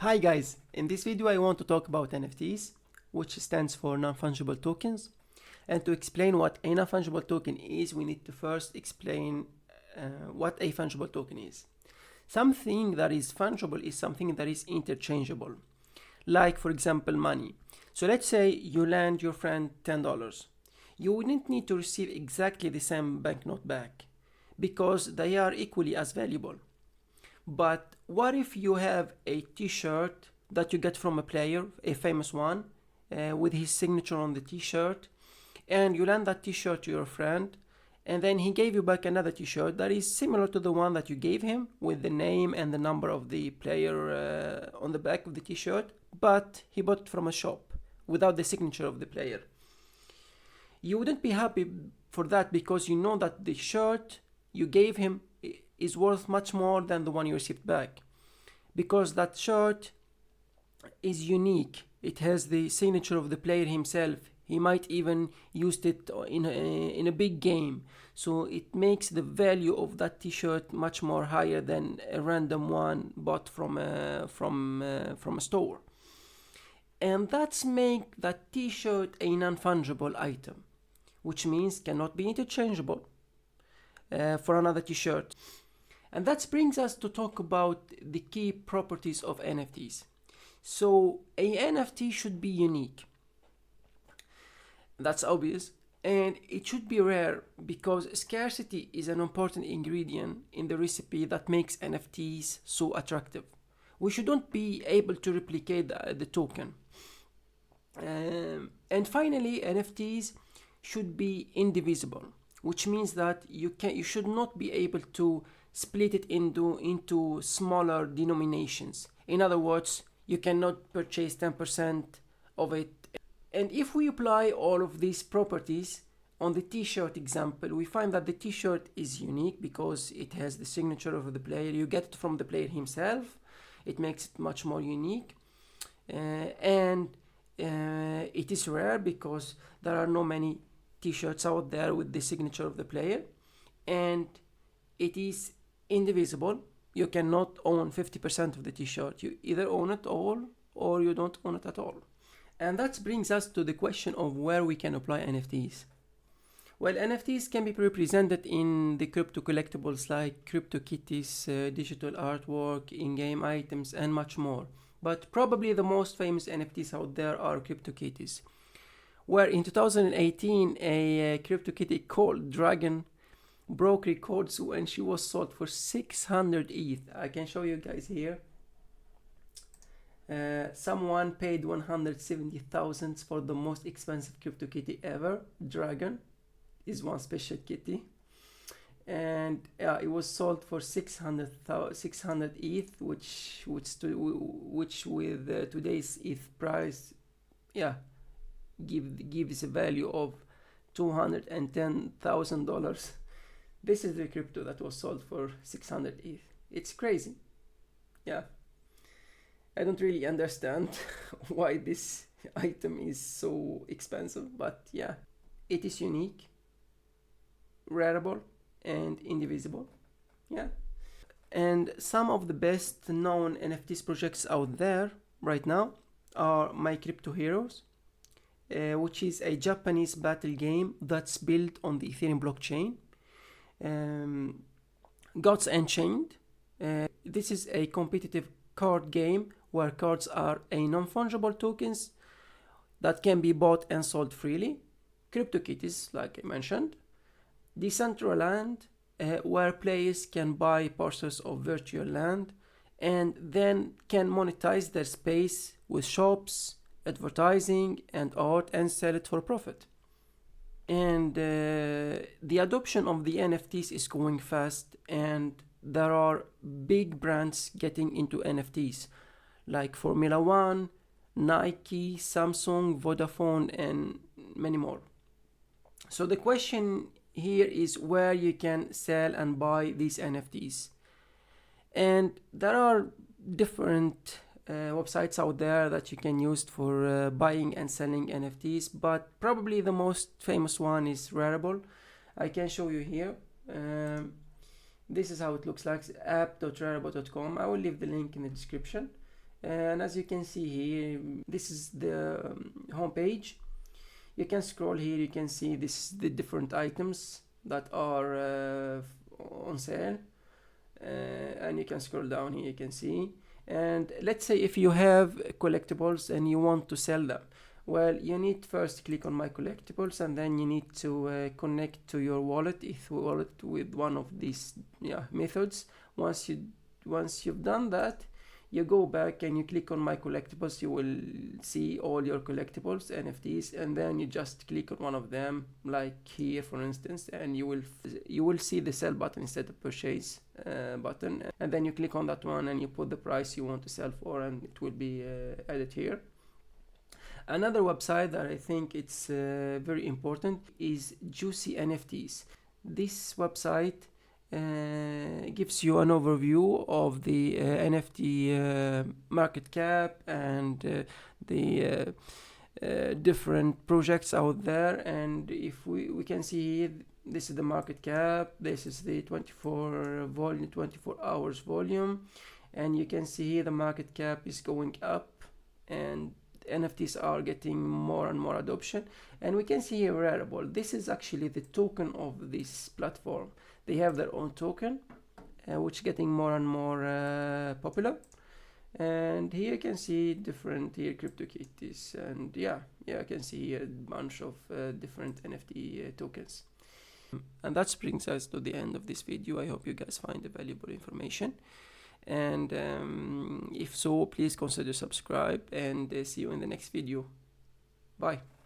Hi guys, in this video I want to talk about NFTs, which stands for non-fungible tokens. And to explain what a non-fungible token is, we need to first explain what a fungible token is. Something that is fungible is something that is interchangeable, like for example money. So let's say you lend your friend $10. You wouldn't need to receive exactly the same banknote back because they are equally as valuable. But what if you have a t-shirt that you get from a player, a famous one, with his signature on the t-shirt, and you lend that t-shirt to your friend, and then he gave you back another t-shirt that is similar to the one that you gave him, with the name and the number of the player on the back of the t-shirt, but he bought it from a shop without the signature of the player. You wouldn't be happy for that because you know that the shirt you gave him is worth much more than the one you received back, because that shirt is unique. It has the signature of the player himself. He might even used it in a big game, so it makes the value of that t-shirt much more higher than a random one bought from a store. And that's make that t-shirt a non-fungible item, which means cannot be interchangeable for another t-shirt. And that brings us to talk about the key properties of NFTs. So a NFT should be unique. That's obvious. And it should be rare because scarcity is an important ingredient in the recipe that makes NFTs so attractive. We shouldn't be able to replicate the token. And finally, NFTs should be indivisible, which means that you should not be able to split it into smaller denominations. In other words, you cannot purchase 10% of it. And if we apply all of these properties on the t-shirt example, we find that the t-shirt is unique because it has the signature of the player. You get it from the player himself. It makes it much more unique. And it is rare because there are no many t-shirts out there with the signature of the player. And it is indivisible. You cannot own 50% of the t-shirt. You either own it all or you don't own it at all. And that brings us to the question of where we can apply NFTs. Well, NFTs can be represented in the crypto collectibles like CryptoKitties, digital artwork, in-game items, and much more. But probably the most famous NFTs out there are CryptoKitties, where in 2018 a CryptoKitty called Dragon broke records when she was sold for 600 ETH. I can show you guys here. Someone paid 170,000 for the most expensive CryptoKitty ever. Dragon is one special kitty, and it was sold for 600 ETH, which with today's ETH price, gives a value of $210,000. This is the crypto that was sold for 600 ETH. It's crazy. Yeah. I don't really understand why this item is so expensive, but yeah, it is unique, rareable, and indivisible. Yeah. And some of the best known NFTs projects out there right now are My Crypto Heroes, which is a Japanese battle game that's built on the Ethereum blockchain. Gods Unchained. This is a competitive card game where cards are a non-fungible tokens that can be bought and sold freely. CryptoKitties, like I mentioned. Decentraland, where players can buy parcels of virtual land and then can monetize their space with shops, advertising, and art and sell it for profit. And the adoption of the NFTs is going fast, and there are big brands getting into NFTs like Formula One, Nike, Samsung, Vodafone, and many more. So the question here is where you can sell and buy these NFTs. And there are different websites out there that you can use for buying and selling NFTs, but probably the most famous one is Rarible. I can show you here. This is how it looks like, app.rarible.com. I will leave the link in the description. And as you can see here, this is the home page. You can scroll here, you can see this the different items that are on sale, and you can scroll down here, you can see. And let's say if you have collectibles and you want to sell them, well, you need first click on my collectibles, and then you need to connect to your wallet, wallet, with one of these methods. Once you've done that, you go back and you click on my collectibles. You will see all your collectibles, NFTs, and then you just click on one of them, like here for instance, and you will see the sell button instead of purchase button, and then you click on that one and you put the price you want to sell for, and it will be added here. Another website that I think it's very important is Juicy NFTs. This website gives you an overview of the NFT market cap and the different projects out there. And if we can see here, this is the market cap, this is the 24 hours volume, and you can see here the market cap is going up and NFTs are getting more and more adoption. And we can see here Rarible. This is actually the token of this platform. They have their own token, which is getting more and more popular. And here you can see different here CryptoKitties, and yeah, I can see a bunch of different NFT tokens. And that brings us to the end of this video. I hope you guys find the valuable information. And if so, please consider subscribe, and see you in the next video. Bye.